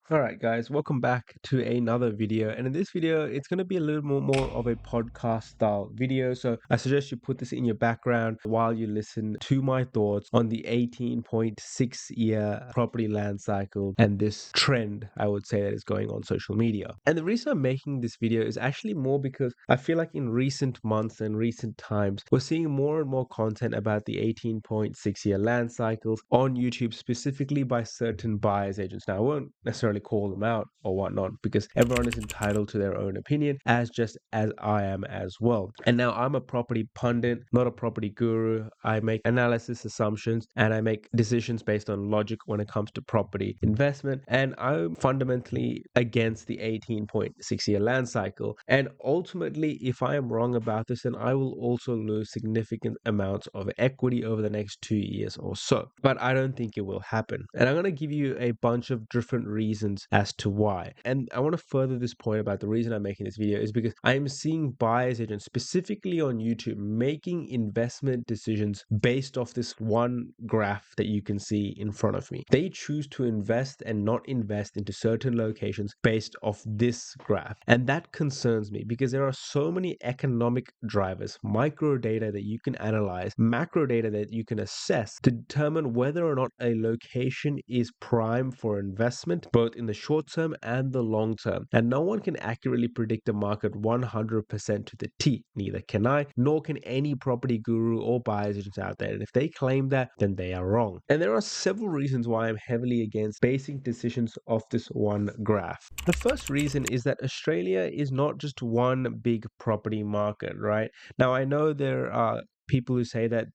Alright guys, welcome back to another video, and in this video it's going to be a little more of a podcast style video. So I suggest you put this in your background while you listen to my thoughts on the 18.6 year property land cycle and this trend, I would say, that is going on social media. And the reason I'm making this video is actually more because I feel like in recent months and recent times we're seeing more and more content about the 18.6 year land cycles on YouTube, specifically by certain buyers agents. Now I won't necessarily call them out or whatnot, because everyone is entitled to their own opinion, as just as I am as well. And now I'm a property pundit, not a property guru. I make analysis assumptions and I make decisions based on logic when it comes to property investment. And I'm fundamentally against the 18.6 year land cycle. And ultimately, if I am wrong about this, then I will also lose significant amounts of equity over the next 2 years or so. But I don't think it will happen. And I'm going to give you a bunch of different reasons as to why. And I want to further this point about the reason I'm making this video is because I am seeing buyers agents, specifically on YouTube, making investment decisions based off this one graph that you can see in front of me. They choose to invest and not invest into certain locations based off this graph. And that concerns me because there are so many economic drivers, micro data that you can analyze, macro data that you can assess to determine whether or not a location is prime for investment, both in the short term and the long term. And no one can accurately predict the market 100% to the T. Neither can I, nor can any property guru or buyers agents out there. And if they claim that, then they are wrong. And there are several reasons why I'm heavily against basing decisions off this one graph. The first reason is that Australia is not just one big property market, right? Now, I know there are people who say that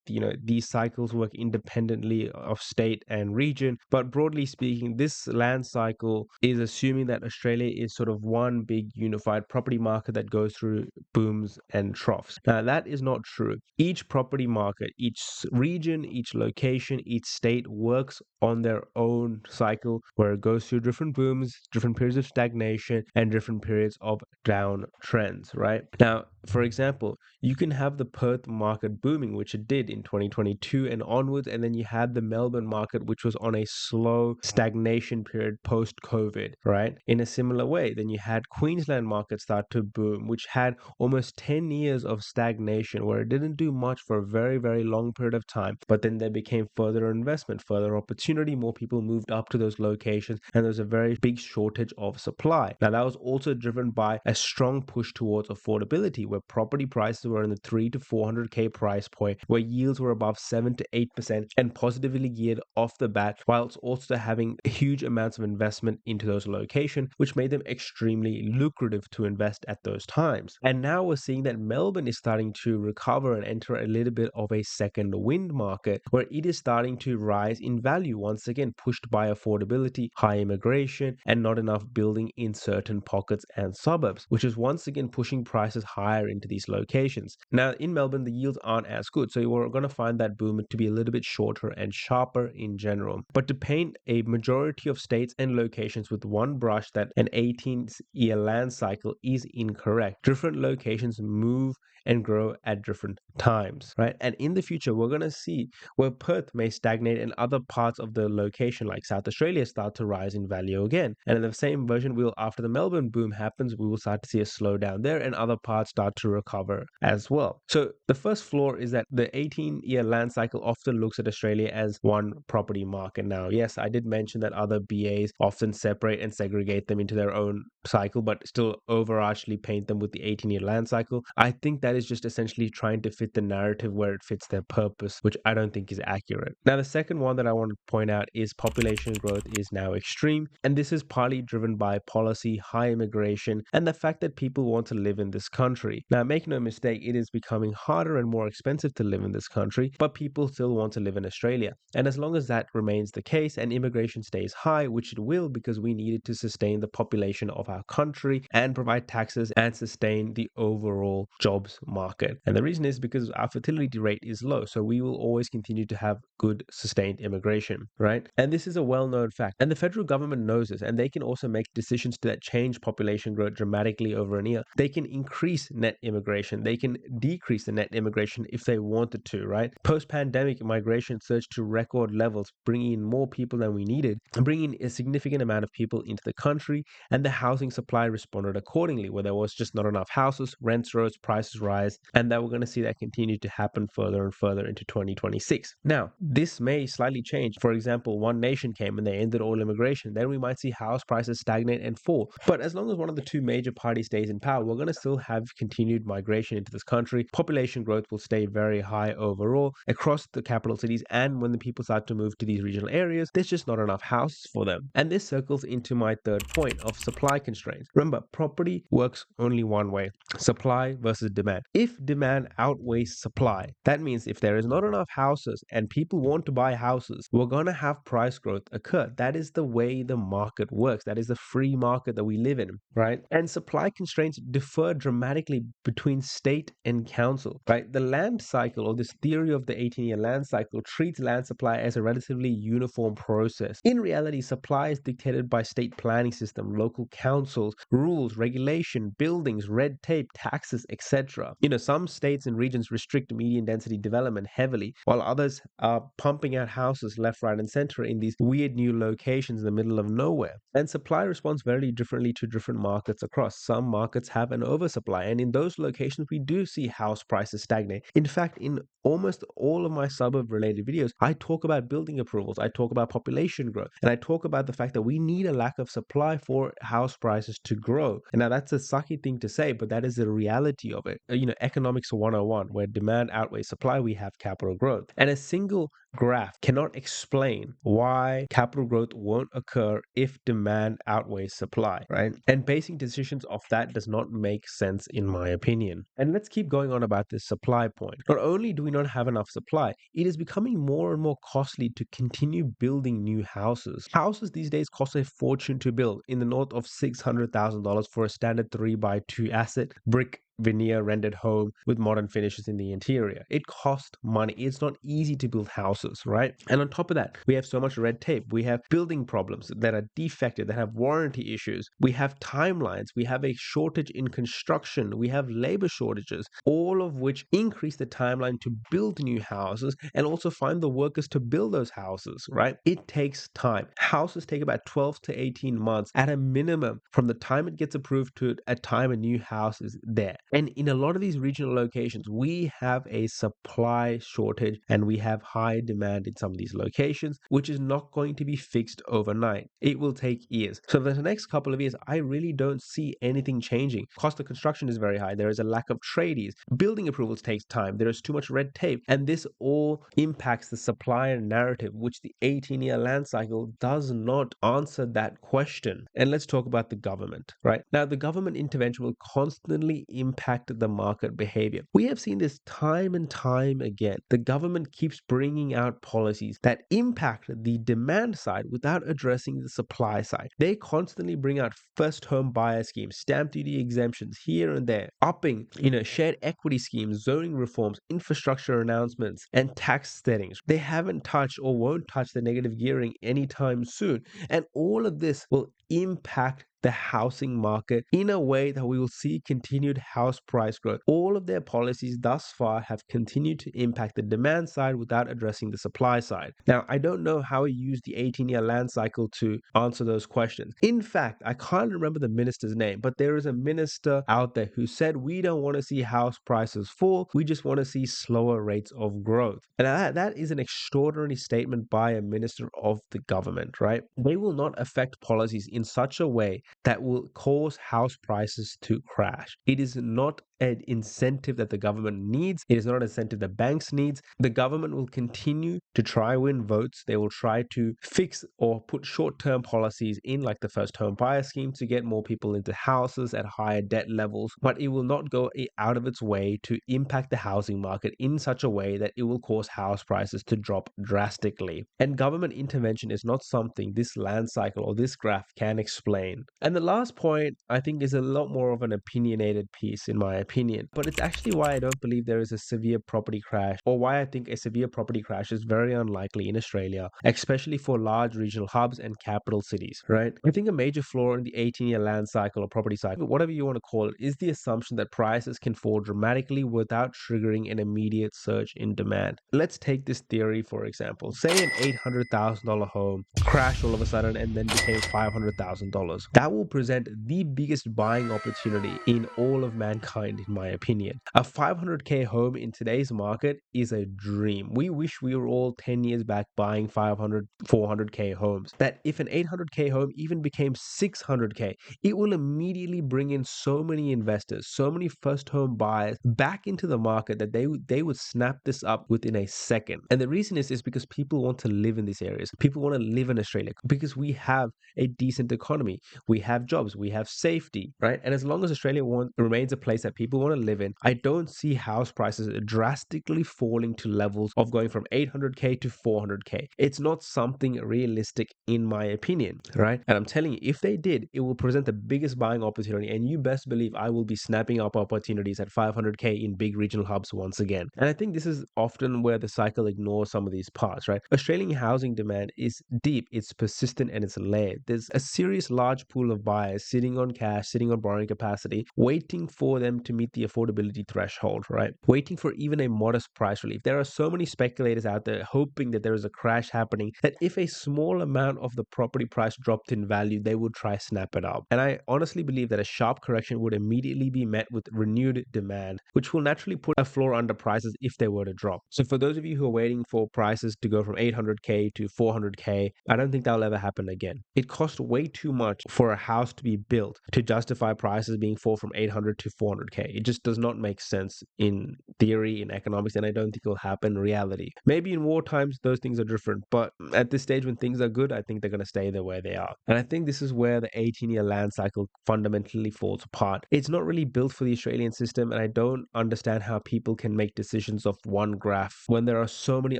these cycles work independently of state and region, but broadly speaking, this land cycle is assuming that Australia is sort of one big unified property market that goes through booms and troughs. Now, that is not true. Each property market, each region, each location, each state works on their own cycle, where it goes through different booms, different periods of stagnation, and different periods of downtrends, right? Now, for example, you can have the Perth market booming, which it did in 2022 and onwards, and then you had the Melbourne market, which was on a slow stagnation period post-COVID, right? In a similar way, then you had Queensland market start to boom, which had almost 10 years of stagnation where it didn't do much for a very, very long period of time, but then there became further investment, further opportunity, more people moved up to those locations, and there's a very big shortage of supply. Now, that was also driven by a strong push towards affordability, where property prices were in the 3 to 400k price point, where yields were above 7 to 8% and positively geared off the bat, whilst also having huge amounts of investment into those locations, which made them extremely lucrative to invest at those times. And now we're seeing that Melbourne is starting to recover and enter a little bit of a second wind market, where it is starting to rise in value once again, pushed by affordability, high immigration, and not enough building in certain pockets and suburbs, which is once again pushing prices higher into these locations. Now, in Melbourne, the yields aren't as good, so we're going to find that boom to be a little bit shorter and sharper in general. But to paint a majority of states and locations with one brush that an 18-year land cycle is incorrect. Different locations move and grow at different times, right? And in the future, we're going to see where Perth may stagnate and other parts of the location, like South Australia, start to rise in value again. And in the same version, after the Melbourne boom happens, we will start to see a slowdown there and other parts start to recover as well. So the first flaw is that the 18-year land cycle often looks at Australia as one property market. Now, yes, I did mention that other BAs often separate and segregate them into their own cycle, but still overarchingly paint them with the 18-year land cycle. I think that is just essentially trying to fit the narrative where it fits their purpose, which I don't think is accurate. Now, the second one that I want to point out is population growth is now extreme, and this is partly driven by policy, high immigration, and the fact that people want to live in this country. Now, make no mistake, it is becoming harder and more expensive to live in this country, but people still want to live in Australia. And as long as that remains the case and immigration stays high, which it will because we need it to sustain the population of our country and provide taxes and sustain the overall jobs market. And the reason is because our fertility rate is low, so we will always continue to have good sustained immigration, right? And this is a well-known fact. And the federal government knows this, and they can also make decisions that change population growth dramatically over a year. They can increase net immigration. They can decrease the net immigration migration if they wanted to, right? Post-pandemic, migration surged to record levels, bringing in more people than we needed, and bringing a significant amount of people into the country, and the housing supply responded accordingly, where there was just not enough houses, rents rose, prices rise, and that we're going to see that continue to happen further and further into 2026. Now, this may slightly change. For example, One Nation came and they ended all immigration. Then we might see house prices stagnate and fall. But as long as one of the two major parties stays in power, we're going to still have continued migration into this country. Population growth will stay very high overall across the capital cities, and when the people start to move to these regional areas, there's just not enough houses for them. And this circles into my third point of supply constraints. Remember, property works only one way: supply versus demand. If demand outweighs supply, that means if there is not enough houses and people want to buy houses, we're going to have price growth occur. That is the way the market works. That is the free market that we live in, right? And supply constraints differ dramatically between state and council, right? The land cycle, or this theory of the 18-year land cycle, treats land supply as a relatively uniform process. In reality, supply is dictated by state planning system, local councils, rules, regulation, buildings, red tape, taxes, etc. Some states and regions restrict median density development heavily, while others are pumping out houses left, right, and center in these weird new locations in the middle of nowhere. And supply responds very differently to different markets across. Some markets have an oversupply, and in those locations, we do see house prices stagnate. In fact, in almost all of my suburb-related videos, I talk about building approvals, I talk about population growth, and I talk about the fact that we need a lack of supply for house prices to grow. And now that's a sucky thing to say, but that is the reality of it. Economics 101, where demand outweighs supply, we have capital growth. And a single graph cannot explain why capital growth won't occur if demand outweighs supply, right? And basing decisions off that does not make sense, in my opinion. And let's keep going on about this supply point. Not only do we not have enough supply, it is becoming more and more costly to continue building new houses. Houses these days cost a fortune to build, in the north of $600,000 for a standard 3x2 asset, brick, veneer rendered home with modern finishes in the interior. It costs money. It's not easy to build houses, right? And on top of that, we have so much red tape. We have building problems that are defective, that have warranty issues. We have timelines. We have a shortage in construction. We have labor shortages, all of which increase the timeline to build new houses and also find the workers to build those houses, right? It takes time. Houses take about 12 to 18 months at a minimum from the time it gets approved to a time a new house is there. And in a lot of these regional locations, we have a supply shortage and we have high demand in some of these locations, which is not going to be fixed overnight. It will take years. So for the next couple of years, I really don't see anything changing. Cost of construction is very high. There is a lack of tradies. Building approvals takes time. There is too much red tape. And this all impacts the supply narrative, which the 18-year land cycle does not answer that question. And let's talk about the government, right? Now, the government intervention will constantly impact the market behavior. We have seen this time and time again. The government keeps bringing out policies that impact the demand side without addressing the supply side. They constantly bring out first home buyer schemes, stamp duty exemptions here and there, upping, shared equity schemes, zoning reforms, infrastructure announcements, and tax settings. They haven't touched or won't touch the negative gearing anytime soon. And all of this will impact the housing market in a way that we will see continued house price growth. All of their policies thus far have continued to impact the demand side without addressing the supply side. Now, I don't know how we use the 18-year land cycle to answer those questions. In fact, I can't remember the minister's name, but there is a minister out there who said, we don't want to see house prices fall. We just want to see slower rates of growth. And that is an extraordinary statement by a minister of the government, right? They will not affect policies in such a way that will cause house prices to crash. It is not an incentive that the government needs. It is not an incentive that banks needs. The government will continue to try win votes. They will try to fix or put short-term policies in, like the first home buyer scheme, to get more people into houses at higher debt levels, but it will not go out of its way to impact the housing market in such a way that it will cause house prices to drop drastically. And government intervention is not something this land cycle or this graph can explain. And the last point, I think, is a lot more of an opinionated piece, in my opinion. But it's actually why I don't believe there is a severe property crash, or why I think a severe property crash is very unlikely in Australia, especially for large regional hubs and capital cities, right? I think a major flaw in the 18-year land cycle or property cycle, whatever you want to call it, is the assumption that prices can fall dramatically without triggering an immediate surge in demand. Let's take this theory, for example. Say an $800,000 home crashed all of a sudden and then became $500,000. That will present the biggest buying opportunity in all of mankind, in my opinion. A 500K home in today's market is a dream. We wish we were all 10 years back buying 500, 400K homes. That if an 800K home even became 600K, it will immediately bring in so many investors, so many first home buyers back into the market that they would snap this up within a second. And the reason is because people want to live in these areas. People want to live in Australia because we have a decent economy. We have jobs, we have safety, right? And as long as Australia remains a place that people want to live in, I don't see house prices drastically falling to levels of going from 800K to 400K. It's not something realistic, in my opinion, right? And I'm telling you, if they did, it will present the biggest buying opportunity. And you best believe I will be snapping up opportunities at 500K in big regional hubs once again. And I think this is often where the cycle ignores some of these parts, right? Australian housing demand is deep, it's persistent, and it's layered. There's a serious large pool of buyers sitting on cash, sitting on borrowing capacity, waiting for them to meet the affordability threshold, right? Waiting for even a modest price relief. There are so many speculators out there hoping that there is a crash happening, that if a small amount of the property price dropped in value, they would try snap it up. And I honestly believe that a sharp correction would immediately be met with renewed demand, which will naturally put a floor under prices if they were to drop. So for those of you who are waiting for prices to go from 800K to 400K, I don't think that'll ever happen again. It costs way too much for a house to be built to justify prices being fall from 800 to 400K. It just does not make sense in theory, in economics, and I don't think it'll happen in reality. Maybe in war times, those things are different, but at this stage when things are good, I think they're going to stay the way they are. And I think this is where the 18-year land cycle fundamentally falls apart. It's not really built for the Australian system, and I don't understand how people can make decisions off one graph when there are so many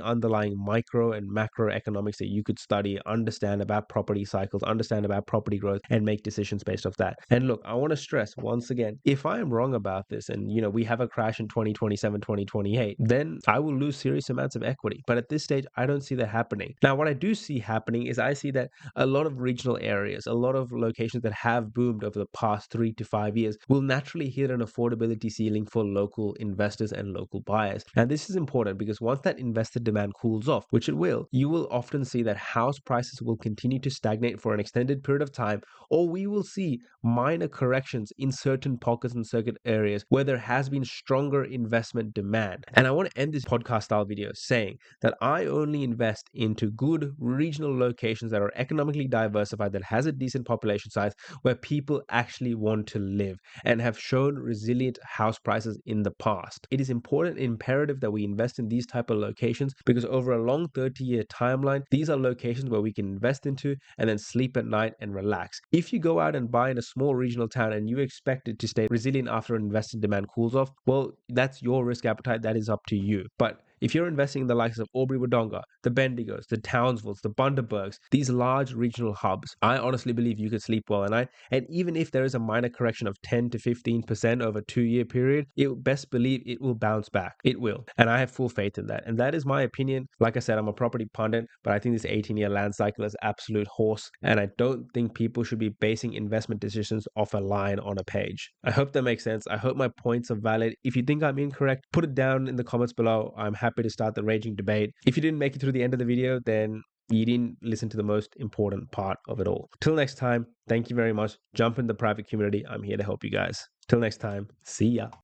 underlying micro and macro economics that you could study, understand about property cycles, understand about property growth, and make decisions based off that. And look, I want to stress once again, if I am wrong about this and we have a crash in 2027, 2028, then I will lose serious amounts of equity. But at this stage, I don't see that happening. Now, what I do see happening is I see that a lot of regional areas, a lot of locations that have boomed over the past 3 to 5 years will naturally hit an affordability ceiling for local investors and local buyers. And this is important because once that investor demand cools off, which it will, you will often see that house prices will continue to stagnate for an extended period of time, or we will see minor corrections in certain pockets and circuit areas where there has been stronger investment demand. And I want to end this podcast style video saying that I only invest into good regional locations that are economically diversified, that has a decent population size, where people actually want to live and have shown resilient house prices in the past. It is important and imperative that we invest in these type of locations because over a long 30-year timeline, these are locations where we can invest into and then sleep at night and relax. If you go out and buy in a small regional town and you expect it to stay resilient after an investor demand cools off, well, that's your risk appetite. That is up to you. But if you're investing in the likes of Albury-Wodonga, the Bendigos, the Townsvilles, the Bundabergs, these large regional hubs, I honestly believe you could sleep well at night. And even if there is a minor correction of 10 to 15% over a 2-year period, it best believe it will bounce back. It will. And I have full faith in that. And that is my opinion. Like I said, I'm a property pundit, but I think this 18-year land cycle is absolute horse. And I don't think people should be basing investment decisions off a line on a page. I hope that makes sense. I hope my points are valid. If you think I'm incorrect, put it down in the comments below. I'm happy to start the raging debate. If you didn't make it through the end of the video, then you didn't listen to the most important part of it all. Till next time, thank you very much. Jump in the private community. I'm here to help you guys. Till next time, see ya.